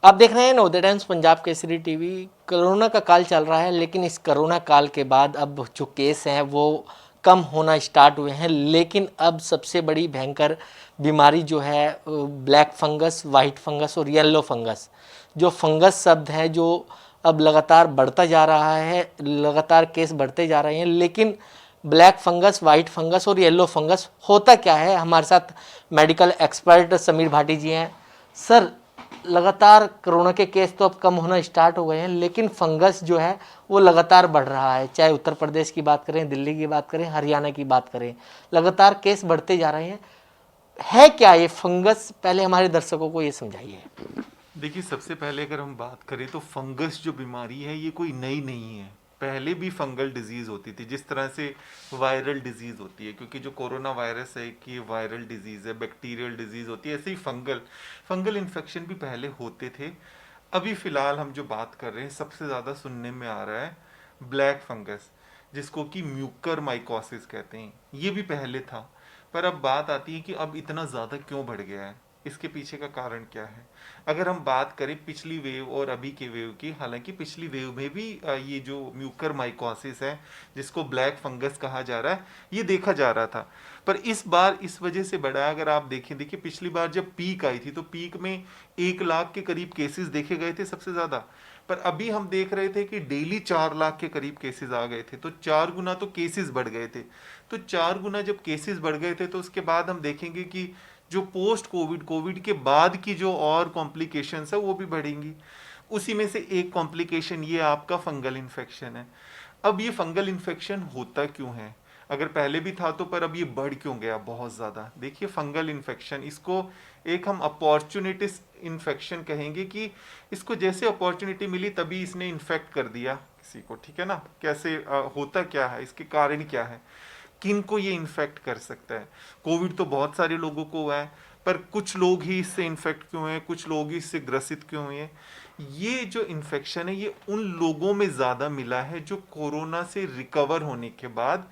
आप देख रहे हैं Navodaya times Punjab Kesari TV. Corona का काल चल रहा है, लेकिन इस कोरोना काल के बाद अब जो केस हैं वो कम होना स्टार्ट हुए हैं। लेकिन अब सबसे बड़ी भयंकर बीमारी जो है ब्लैक फंगस, वाइट फंगस और येलो फंगस, जो फंगस शब्द है जो अब लगातार बढ़ता जा रहा है, लगातार केस बढ़ते जा रहे हैं। लेकिन ब्लैक फंगस, वाइट फंगस और येलो फंगस होता क्या है? हमारे साथ मेडिकल एक्सपर्ट समीर भाटी जी हैं। सर, लगातार कोरोना के केस तो अब कम होना स्टार्ट हो गए हैं, लेकिन फंगस जो है वो लगातार बढ़ रहा है। चाहे उत्तर प्रदेश की बात करें, दिल्ली की बात करें, हरियाणा की बात करें, लगातार केस बढ़ते जा रहे हैं। है क्या ये फंगस? पहले हमारे दर्शकों को ये समझाइए। देखिए, सबसे पहले अगर हम बात करें तो फंगस जो बीमारी है ये कोई नई नहीं है। पहले भी फंगल डिजीज होती थी, जिस तरह से वायरल डिजीज होती है, क्योंकि जो कोरोना वायरस है कि वायरल डिजीज है, बैक्टीरियल डिजीज होती है, ऐसे ही फंगल फंगल इन्फेक्शन भी पहले होते थे। अभी फिलहाल हम जो बात कर रहे हैं सबसे ज़्यादा सुनने में आ रहा है ब्लैक फंगस, जिसको कि म्यूकर माइकोसिस कहते हैं। ये भी पहले था, पर अब बात आती है कि अब इतना ज़्यादा क्यों बढ़ गया है, इसके पीछे का कारण क्या है। अगर हम बात करें पिछली वेव और अभी के वेव की, हालांकि पिछली वेव में भी ये जो म्यूकर माइकोसिस है, जिसको ब्लैक फंगस कहा जा रहा है, ये देखा जा रहा था। पर इस बार इस वजह से बढ़ा है। अगर आप देखें, देखिए पिछली बार जब पीक आई थी तो पीक में 1 लाख के करीब केसेस देखे गए थे सबसे ज़्यादा। पर अभी हम देख रहे थे कि डेली 4 लाख के करीब केसेस आ गए थे, तो 4 गुना तो केसेस बढ़ गए थे। तो 4 गुना जब केसेस बढ़ गए थे तो उसके बाद हम देखेंगे कि जो पोस्ट कोविड कोविड के बाद की जो और कॉम्प्लिकेशंस है वो भी बढ़ेंगी। उसी में से एक कॉम्प्लिकेशन ये आपका फंगल इन्फेक्शन है। अब ये फंगल इन्फेक्शन होता क्यों है? अगर पहले भी था तो, पर अब ये बढ़ क्यों गया बहुत ज़्यादा? देखिए, फंगल इन्फेक्शन, इसको एक हम अपॉर्चुनिटिस इन्फेक्शन कहेंगे कि इसको जैसे अपॉर्चुनिटी मिली तभी इसने इन्फेक्ट कर दिया किसी को, ठीक है ना। कैसे होता क्या है, इसके कारण क्या है, किन को ये इन्फेक्ट कर सकता है? कोविड तो बहुत सारे लोगों को हुआ है, पर कुछ लोग ही इससे इन्फेक्ट क्यों हुए, कुछ लोग ही इससे ग्रसित क्यों हुए? ये जो इन्फेक्शन है ये उन लोगों में ज़्यादा मिला है जो कोरोना से रिकवर होने के बाद,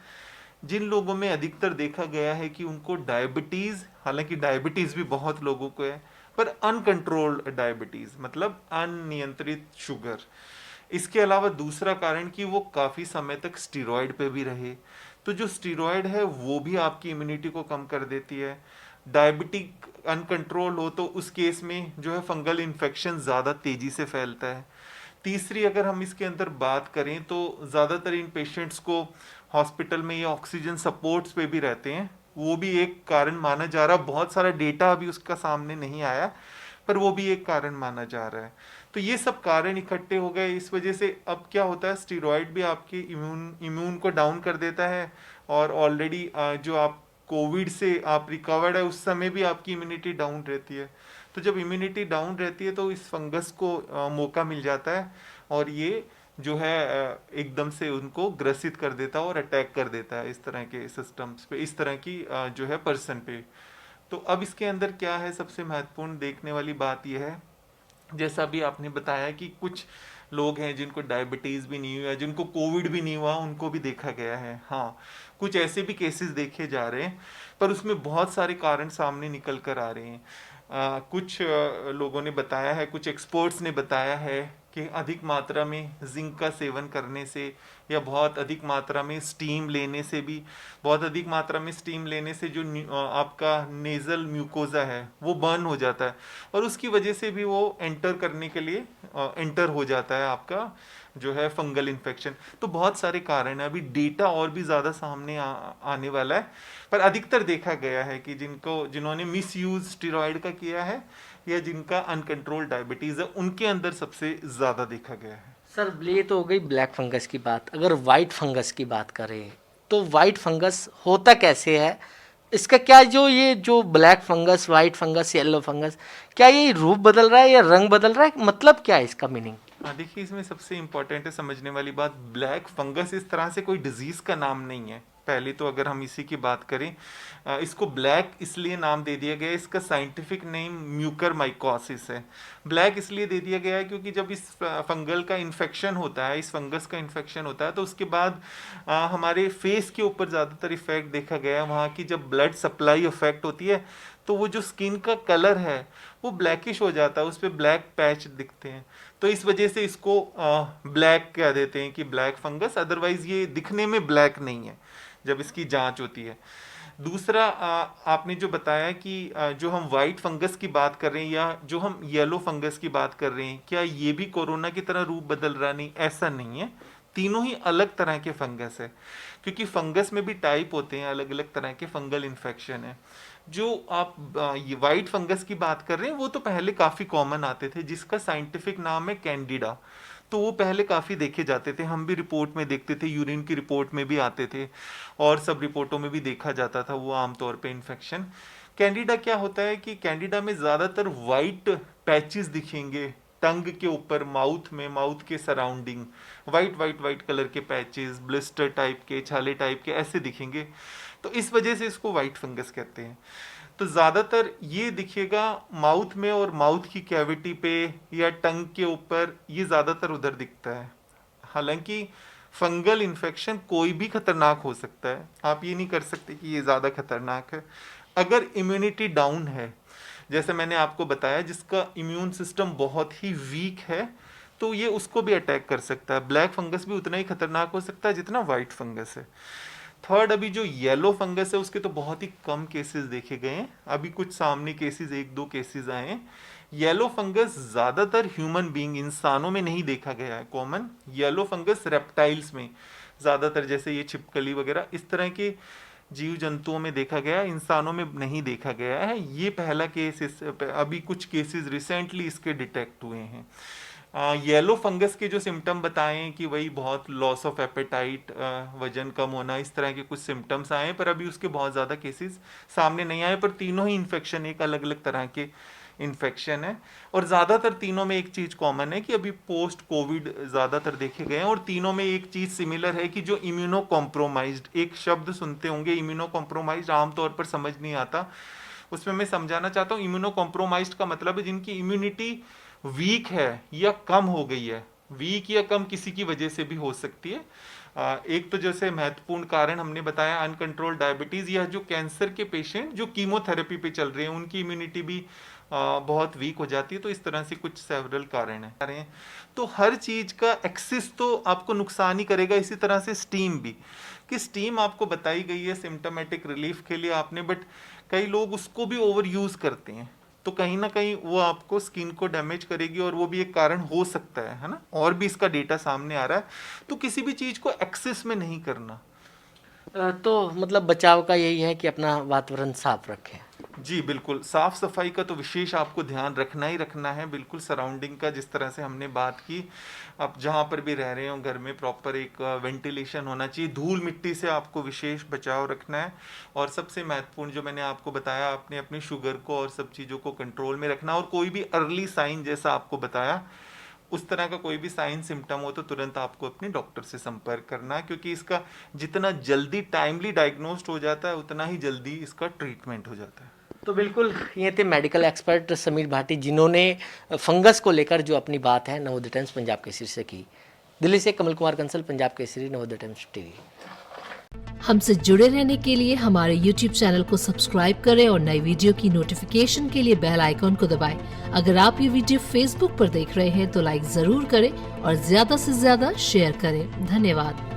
जिन लोगों में अधिकतर देखा गया है कि उनको डायबिटीज़, हालांकि डायबिटीज़ भी बहुत लोगों को है, पर अनकंट्रोल्ड डायबिटीज़, मतलब अनियंत्रित शुगर। इसके अलावा दूसरा कारण कि वो काफ़ी समय तक स्टीरॉयड पे भी रहे, तो जो स्टीरॉयड है वो भी आपकी इम्यूनिटी को कम कर देती है। डायबिटिक अनकंट्रोल हो तो उस केस में जो है फंगल इन्फेक्शन ज़्यादा तेज़ी से फैलता है। तीसरी अगर हम इसके अंदर बात करें तो ज़्यादातर इन पेशेंट्स को हॉस्पिटल में ये ऑक्सीजन सपोर्ट्स पे भी रहते हैं, वो भी एक कारण माना जा रहा है। बहुत सारा डेटा अभी उसका सामने नहीं आया, पर वो भी एक कारण माना जा रहा है। तो ये सब कारण इकट्ठे हो गए, इस वजह से अब क्या होता है, स्टीरॉयड भी आपके इम्यून इम्यून को डाउन कर देता है। और ऑलरेडी जो आप कोविड से आप रिकवर्ड है उस समय भी आपकी इम्यूनिटी डाउन रहती है। तो जब इम्यूनिटी डाउन रहती है तो इस फंगस को मौका मिल जाता है, और ये जो है एकदम से उनको ग्रसित कर देता है और अटैक कर देता है इस तरह के सिस्टम्स पे, इस तरह की जो है पर्सन पे। तो अब इसके अंदर क्या है, सबसे महत्वपूर्ण देखने वाली बात यह है, जैसा भी आपने बताया कि कुछ लोग हैं जिनको डायबिटीज़ भी नहीं हुआ, जिनको कोविड भी नहीं हुआ, उनको भी देखा गया है। हाँ, कुछ ऐसे भी केसेस देखे जा रहे हैं, पर उसमें बहुत सारे कारण सामने निकल कर आ रहे हैं। कुछ लोगों ने बताया है, कुछ एक्सपर्ट्स ने बताया है कि अधिक मात्रा में जिंक का सेवन करने से, या बहुत अधिक मात्रा में स्टीम लेने से भी, बहुत अधिक मात्रा में स्टीम लेने से जो आपका नेजल म्यूकोजा है वो बर्न हो जाता है, और उसकी वजह से भी वो एंटर करने के लिए एंटर हो जाता है आपका जो है फंगल इन्फेक्शन। तो बहुत सारे कारण है, अभी डेटा और भी ज़्यादा सामने आने वाला है। पर अधिकतर देखा गया है कि जिन्होंने मिस यूज स्टीरॉयड का किया है, या जिनका अनकंट्रोल डायबिटीज़ है, उनके अंदर सबसे ज़्यादा देखा गया है। सर, ये तो हो गई ब्लैक फंगस की बात। अगर वाइट फंगस की बात करें तो वाइट फंगस होता कैसे है? इसका क्या, जो ये जो black fungus, white fungus, yellow fungus, क्या ये रूप बदल रहा है या रंग बदल रहा है? मतलब क्या है इसका मीनिंग? हाँ, देखिए, इसमें सबसे इम्पोर्टेंट है समझने वाली बात, ब्लैक फंगस इस तरह से कोई डिजीज का नाम नहीं है। पहले तो अगर हम इसी की बात करें, इसको ब्लैक इसलिए नाम दे दिया गया है, इसका साइंटिफिक नेम म्यूकर माइकोसिस है। ब्लैक इसलिए दे दिया गया है क्योंकि जब इस फंगल का इन्फेक्शन होता है, इस फंगस का इन्फेक्शन होता है, तो उसके बाद हमारे फेस के ऊपर ज़्यादातर इफेक्ट देखा गया है। वहाँ की जब ब्लड सप्लाई अफेक्ट होती है तो वो जो स्किन का कलर है वो ब्लैकिश हो जाता है, उस पर ब्लैक पैच दिखते हैं। तो इस वजह से इसको ब्लैक कह देते हैं कि ब्लैक फंगस, अदरवाइज ये दिखने में ब्लैक नहीं है जब इसकी जांच होती है। दूसरा आपने जो बताया कि जो हम वाइट फंगस की बात कर रहे हैं या जो हम येलो फंगस की बात कर रहे हैं, क्या ये भी कोरोना की तरह रूप बदल रहा? नहीं, ऐसा नहीं है। तीनों ही अलग तरह के फंगस है, क्योंकि फंगस में भी टाइप होते हैं, अलग अलग तरह के फंगल इन्फेक्शन है। जो आप ये वाइट फंगस की बात कर रहे हैं वो तो पहले काफ़ी कॉमन आते थे, जिसका साइंटिफिक नाम है कैंडिडा। तो वो पहले काफ़ी देखे जाते थे, हम भी रिपोर्ट में देखते थे, यूरिन की रिपोर्ट में भी आते थे और सब रिपोर्टों में भी देखा जाता था वो आमतौर पे इन्फेक्शन। कैंडिडा क्या होता है कि कैंडिडा में ज़्यादातर वाइट पैचेस दिखेंगे टंग के ऊपर, माउथ में, माउथ के surrounding white white white colour के पैचेस, ब्लिस्टर टाइप के, छाले टाइप के ऐसे दिखेंगे। तो इस वजह से इसको वाइट फंगस कहते हैं। तो ज़्यादातर ये दिखेगा माउथ में और माउथ की कैविटी पे या टंग के ऊपर, ये ज़्यादातर उधर दिखता है। हालांकि फंगल इन्फेक्शन कोई भी खतरनाक हो सकता है, आप ये नहीं कर सकते कि ये ज़्यादा खतरनाक है। अगर इम्यूनिटी डाउन है, जैसे मैंने आपको बताया, जिसका इम्यून सिस्टम बहुत ही वीक है, तो ये उसको भी अटैक कर सकता है। ब्लैक फंगस भी उतना ही खतरनाक हो सकता है जितना वाइट फंगस है। थर्ड, अभी जो येलो फंगस है उसके तो बहुत ही कम केसेस देखे गए हैं, अभी कुछ सामने केसेस, 1-2 केसेस आए हैं। येलो फंगस ज़्यादातर ह्यूमन बीइंग, इंसानों में नहीं देखा गया है कॉमन। येलो फंगस रेप्टाइल्स में ज़्यादातर, जैसे ये छिपकली वगैरह इस तरह के जीव जंतुओं में देखा गया, इंसानों में नहीं देखा गया है। ये पहला केस, अभी कुछ केसेस रिसेंटली इसके डिटेक्ट हुए हैं। येलो फंगस के जो सिम्टम बताएं कि वही बहुत लॉस ऑफ एपेटाइट, वजन कम होना, इस तरह के कुछ सिम्टम्स आए, पर अभी उसके बहुत ज़्यादा केसेस सामने नहीं आए। पर तीनों ही इन्फेक्शन एक अलग अलग तरह के इन्फेक्शन है, और ज़्यादातर तीनों में एक चीज़ कॉमन है कि अभी पोस्ट कोविड ज़्यादातर देखे गए हैं। और तीनों में एक चीज़ सिमिलर है कि जो इम्यूनो कॉम्प्रोमाइज्ड, एक शब्द सुनते होंगे इम्यूनो कॉम्प्रोमाइज्ड, आमतौर पर समझ नहीं आता, उसमें मैं समझाना चाहता हूँ। इम्यूनो कॉम्प्रोमाइज्ड का मतलब है जिनकी इम्यूनिटी वीक है या कम हो गई है। वीक या कम किसी की वजह से भी हो सकती है। एक तो जैसे महत्वपूर्ण कारण हमने बताया अनकंट्रोल्ड डायबिटीज, या जो कैंसर के पेशेंट जो कीमोथेरेपी पे चल रहे हैं उनकी इम्यूनिटी भी बहुत वीक हो जाती है। तो इस तरह से कुछ सेवरल कारण है। तो हर चीज का एक्सेस तो आपको नुकसान ही करेगा। इसी तरह से स्टीम भी, कि स्टीम आपको बताई गई है सिम्टोमेटिक रिलीफ के लिए आपने, बट कई लोग उसको भी ओवर यूज करते हैं, तो कहीं ना कहीं वो आपको स्किन को डैमेज करेगी, और वो भी एक कारण हो सकता है ना। और भी इसका डेटा सामने आ रहा है। तो किसी भी चीज को एक्सेस में नहीं करना। तो मतलब बचाव का यही है कि अपना वातावरण साफ रखें। जी बिल्कुल, साफ सफाई का तो विशेष आपको ध्यान रखना ही रखना है। बिल्कुल सराउंडिंग का, जिस तरह से हमने बात की, आप जहाँ पर भी रह रहे हो घर में प्रॉपर एक वेंटिलेशन होना चाहिए। धूल मिट्टी से आपको विशेष बचाव रखना है। और सबसे महत्वपूर्ण जो मैंने आपको बताया, आपने अपनी शुगर को और सब चीज़ों को कंट्रोल में रखना। और कोई भी अर्ली साइन, जैसा आपको बताया, उस तरह का कोई भी साइन सिम्टम हो तो तुरंत आपको अपने डॉक्टर से संपर्क करना है, क्योंकि इसका जितना जल्दी टाइमली डायग्नोस्ड हो जाता है उतना ही जल्दी इसका ट्रीटमेंट हो जाता है। तो बिल्कुल ये थे मेडिकल एक्सपर्ट समीर भाटी, जिन्होंने फंगस को लेकर जो अपनी बात है नवोदय टाइम्स पंजाब केसरी से की। दिल्ली से कमल कुमार कंसल, पंजाब केसरी, नवोदय टाइम्स टीवी। हमसे जुड़े रहने के लिए हमारे YouTube चैनल को सब्सक्राइब करें और नई वीडियो की नोटिफिकेशन के लिए बेल आइकॉन को दबाएं। अगर आप ये वीडियो Facebook पर देख रहे हैं तो लाइक जरूर करें और ज्यादा से ज्यादा शेयर करें। धन्यवाद।